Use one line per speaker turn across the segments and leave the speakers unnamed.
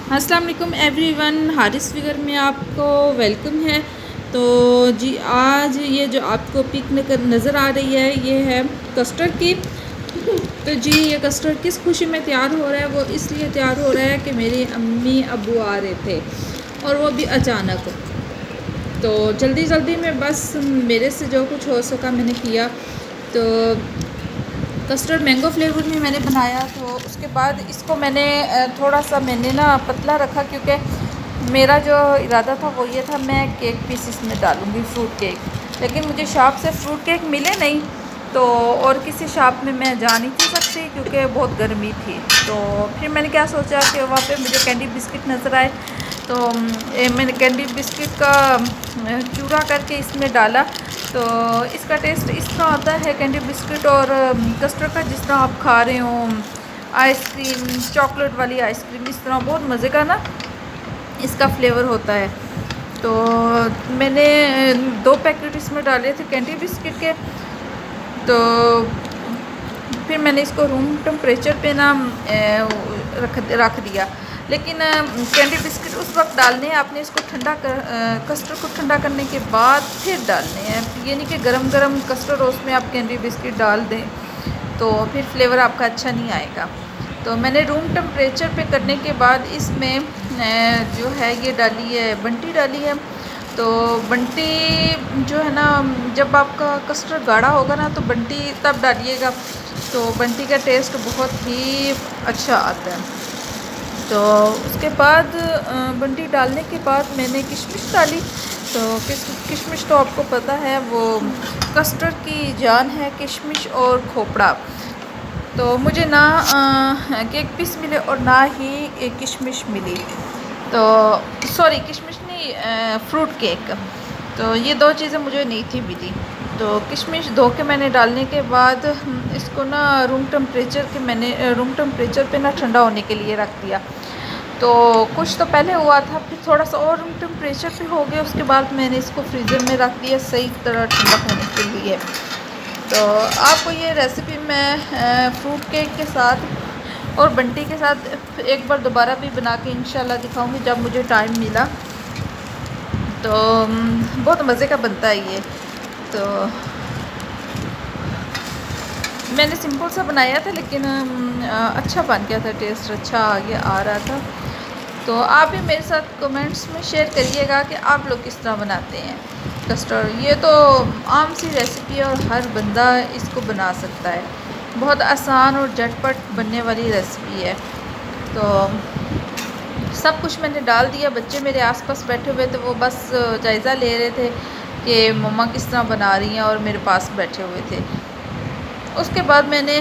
अस्सलाम वालेकुम everyone, Haris figure में आपको वेलकम है। तो जी आज ये जो आपको पिक नज़र आ रही है ये है कस्टर्ड की। तो जी ये कस्टर्ड किस खुशी में तैयार हो रहा है, वो इसलिए तैयार हो रहा है कि मेरी अम्मी अबू आ रहे थे और वो भी अचानक। तो जल्दी जल्दी में बस मेरे से जो कुछ हो सका मैंने किया। तो कस्टर्ड मैंगो फ्लेवर में मैंने बनाया। तो उसके बाद इसको मैंने थोड़ा सा मैंने ना पतला रखा, क्योंकि मेरा जो इरादा था वो ये था मैं केक पीस में डालूँगी, फ्रूट केक। लेकिन मुझे शॉप से फ्रूट केक मिले नहीं, तो और किसी शॉप में मैं जा नहीं थी सकती क्योंकि बहुत गर्मी थी। तो फिर मैंने क्या सोचा कि वहाँ पे मुझे कैंडी बिस्किट नज़र आए, तो मैंने कैंडी बिस्किट का चूरा करके इसमें डाला। तो इसका टेस्ट इस तरह आता है कैंडी बिस्किट और कस्टर्ड का, जिस तरह आप खा रहे हो आइसक्रीम, चॉकलेट वाली आइसक्रीम, इस तरह बहुत मज़े का ना इसका फ्लेवर होता है। तो मैंने 2 पैकेट इसमें डाले थे कैंडी बिस्किट के। तो फिर मैंने इसको रूम टेम्परेचर पे ना रख दिया। लेकिन कैंडी बिस्किट उस वक्त डालने हैं, आपने इसको ठंडा कर कस्टर्ड को ठंडा करने के बाद फिर डालने हैं। ये नहीं कि गरम गरम कस्टर्ड और उसमें आप कैंडी बिस्किट डाल दें, तो फिर फ्लेवर आपका अच्छा नहीं आएगा। तो मैंने रूम टेम्परेचर पे करने के बाद इसमें जो है ये डाली है बंटी डाली है। तो बंटी जो है ना, जब आपका कस्टर्ड गाढ़ा होगा ना तो बंटी तब डालिएगा, तो बंटी का टेस्ट बहुत ही अच्छा आता है। तो उसके बाद बंटी डालने के बाद मैंने किशमिश डाली। तो किशमिश तो आपको पता है वो कस्टर्ड की जान है, किशमिश और खोपड़ा। तो मुझे ना केक पीस मिले और ना ही किशमिश मिली। तो सॉरी, किशमिश नहीं, फ्रूट केक। तो ये 2 चीज़ें मुझे नहीं थी मिली। तो किशमिश धो के मैंने डालने के बाद इसको ना रूम टेम्परेचर पे ना ठंडा होने के लिए रख दिया। तो कुछ तो पहले हुआ था, फिर थोड़ा सा और रूम टेम्परेचर पे हो गया, उसके बाद मैंने इसको फ्रीज़र में रख दिया सही तरह ठंडा होने के लिए। तो आपको ये रेसिपी मैं फ्रूट केक के साथ और बंटी के साथ एक बार दोबारा भी बना के इंशाल्लाह दिखाऊंगी जब मुझे टाइम मिला। तो बहुत मज़े का बनता है ये। तो मैंने सिंपल सा बनाया था, लेकिन अच्छा बन गया था, टेस्ट अच्छा आगे आ रहा था। तो आप भी मेरे साथ कमेंट्स में शेयर करिएगा कि आप लोग किस तरह बनाते हैं कस्टर्ड। ये तो आम सी रेसिपी है और हर बंदा इसको बना सकता है, बहुत आसान और झटपट बनने वाली रेसिपी है। तो सब कुछ मैंने डाल दिया। बच्चे मेरे आसपास बैठे हुए थे, वो बस जायज़ा ले रहे थे कि मम्मा किस तरह बना रही हैं, और मेरे पास बैठे हुए थे। उसके बाद मैंने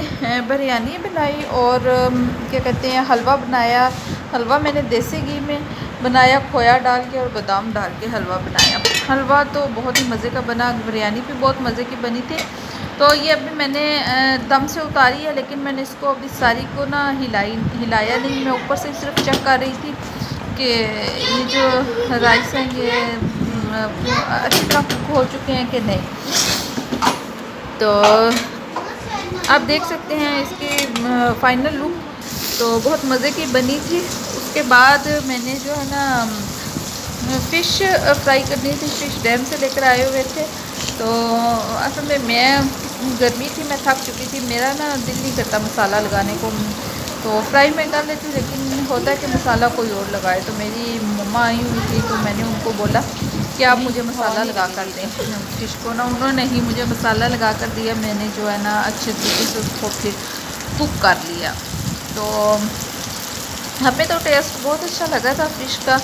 बिरयानी बनाई और क्या कहते हैं हलवा बनाया। हलवा मैंने देसी घी में बनाया, खोया डाल के और बादाम डाल के हलवा बनाया। हलवा तो बहुत ही मज़े का बना, बिरयानी भी बहुत मज़े की बनी थी। तो ये अभी मैंने दम से उतारी है, लेकिन मैंने इसको अभी सारी को ना हिलाया नहीं। मैं ऊपर से सिर्फ चेक कर रही थी कि ये जो राइस हैं ये अच्छी तरह कुक हो चुके हैं कि नहीं। तो आप देख सकते हैं इसकी फ़ाइनल लुक, तो बहुत मज़े की बनी थी। उसके बाद मैंने जो है ना फ़िश फ्राई करनी थी, फ़िश डैम से लेकर आए हुए थे। तो असल में मैं गर्मी थी, मैं थक चुकी थी, मेरा ना दिल नहीं करता मसाला लगाने को। तो फ्राई मैं कर लेती हूँ, लेकिन होता है कि मसाला कोई और लगाए। तो मेरी मम्मा आई हुई थी, तो मैंने उनको बोला कि आप मुझे मसाला लगा कर दें फ़िश को ना। उन्होंने ही मुझे मसाला लगा कर दिया। मैंने जो है ना अच्छे तरीके से उसको फिर कुक कर लिया। तो हमें तो टेस्ट बहुत अच्छा लगा था फ़िश का।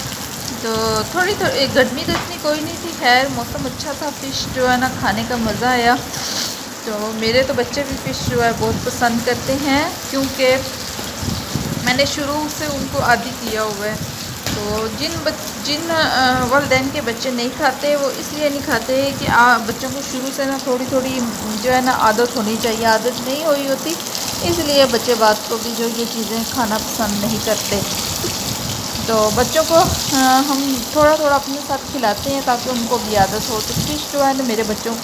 तो थोड़ी गर्मी तो इतनी कोई नहीं थी, खैर मौसम अच्छा था, फ़िश जो है ना खाने का मज़ा आया। तो मेरे तो बच्चे भी फ़िश जो है बहुत पसंद करते हैं, क्योंकि मैंने शुरू से उनको आदी किया हुआ है। तो जिन वालिदैन के बच्चे नहीं खाते, वो इसलिए नहीं खाते कि बच्चों को शुरू से ना थोड़ी थोड़ी जो है ना आदत होनी चाहिए, आदत नहीं हुई होती, इसलिए बच्चे बात को भी जो ये चीज़ें खाना पसंद नहीं करते। तो बच्चों को हम थोड़ा थोड़ा अपने साथ खिलाते हैं ताकि उनको भी आदत हो। तो फ़िश जो है ना मेरे बच्चों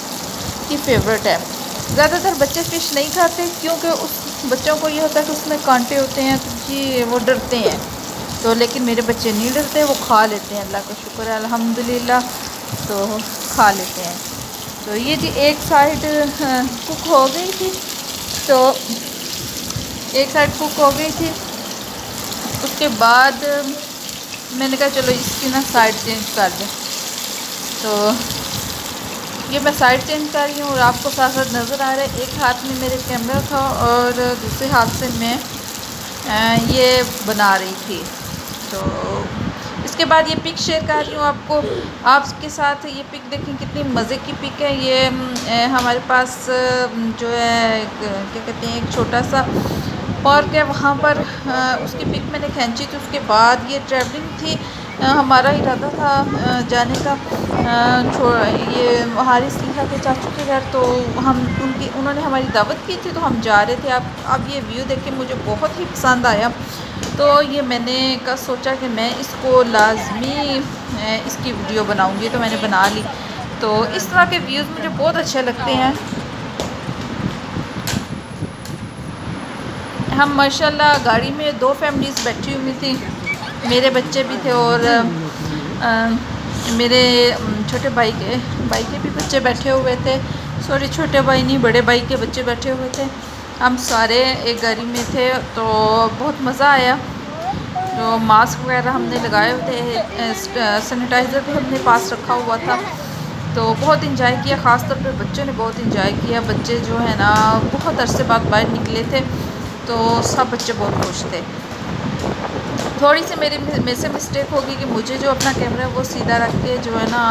की फेवरेट है। ज़्यादातर बच्चे फ़िश नहीं खाते, क्योंकि उस बच्चों को ये होता है कि उसमें कांटे होते हैं, तो जी वो डरते हैं। तो लेकिन मेरे बच्चे नहीं डरते, वो खा लेते हैं, अल्लाह का शुक्र है अल्हम्दुलिल्लाह, तो खा लेते हैं। तो ये जी एक साइड कुक हो गई थी, तो एक साइड कुक हो गई थी, उसके बाद मैंने कहा चलो इसकी ना साइड चेंज कर दें। तो ये मैं साइड चेंज कर रही हूँ और आपको साथ साथ नज़र आ रहा है, एक हाथ में मेरे कैमरा था और दूसरे हाथ से मैं ये बना रही थी। तो इसके बाद ये पिक शेयर कर रही हूँ आपके साथ। ये पिक देखें कितनी मज़े की पिक है। ये हमारे पास जो है क्या कहते हैं, एक छोटा सा पार्क है, वहाँ पर उसकी पिक मैंने खींची थी। उसके बाद ये ट्रैवलिंग थी, हमारा इरादा था जाने का ये हारिस लिखा के चाचू के घर, तो हम उन्होंने हमारी दावत की थी, तो हम जा रहे थे। अब ये व्यू देख के मुझे बहुत ही पसंद आया, तो ये मैंने का सोचा कि मैं इसको लाजमी इसकी वीडियो बनाऊंगी, तो मैंने बना ली। तो इस तरह के व्यूज़ मुझे बहुत अच्छे लगते हैं। हम माशाल्लाह गाड़ी में 2 फैमिलीज़ बैठी हुई थी, मेरे बच्चे भी थे और मेरे छोटे भाई के भी बच्चे बैठे हुए थे। सॉरी, छोटे भाई नहीं, बड़े भाई के बच्चे बैठे हुए थे। हम सारे एक गाड़ी में थे, तो बहुत मज़ा आया। जो मास्क वगैरह हमने लगाए हुए थे, सैनिटाइज़र भी हमने पास रखा हुआ था, तो बहुत इंजॉय किया। ख़ास तौर पे बच्चों ने बहुत इंजॉय किया। बच्चे जो है ना बहुत अरसे बाद बाहर निकले थे, तो सब बच्चे बहुत खुश थे। थोड़ी सी मेरे से मिस्टेक होगी कि मुझे जो अपना कैमरा है वो सीधा रख के जो है ना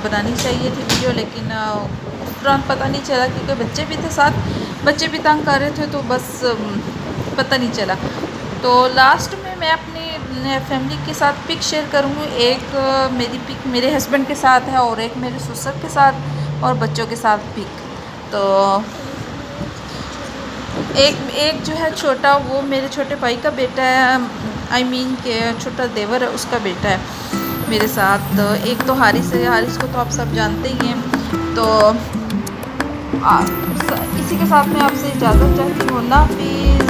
बनानी चाहिए थी वीडियो, लेकिन उस दौरान पता नहीं चला क्योंकि बच्चे भी थे साथ, बच्चे भी तंग कर रहे थे, तो बस पता नहीं चला। तो लास्ट में मैं अपनी फैमिली के साथ पिक शेयर करूँगी। एक मेरी पिक मेरे हस्बैंड के साथ है और एक मेरे ससुर के साथ और बच्चों के साथ पिक। तो एक जो है छोटा, वो मेरे छोटे भाई का बेटा है, के छोटा देवर है, उसका बेटा है मेरे साथ। तो एक तो हारिस है, हारिस को तो आप सब जानते ही हैं। तो इसी के साथ मैं आपसे इजाज़त चाहती हूँ। अल्लाह हाफ़िज़।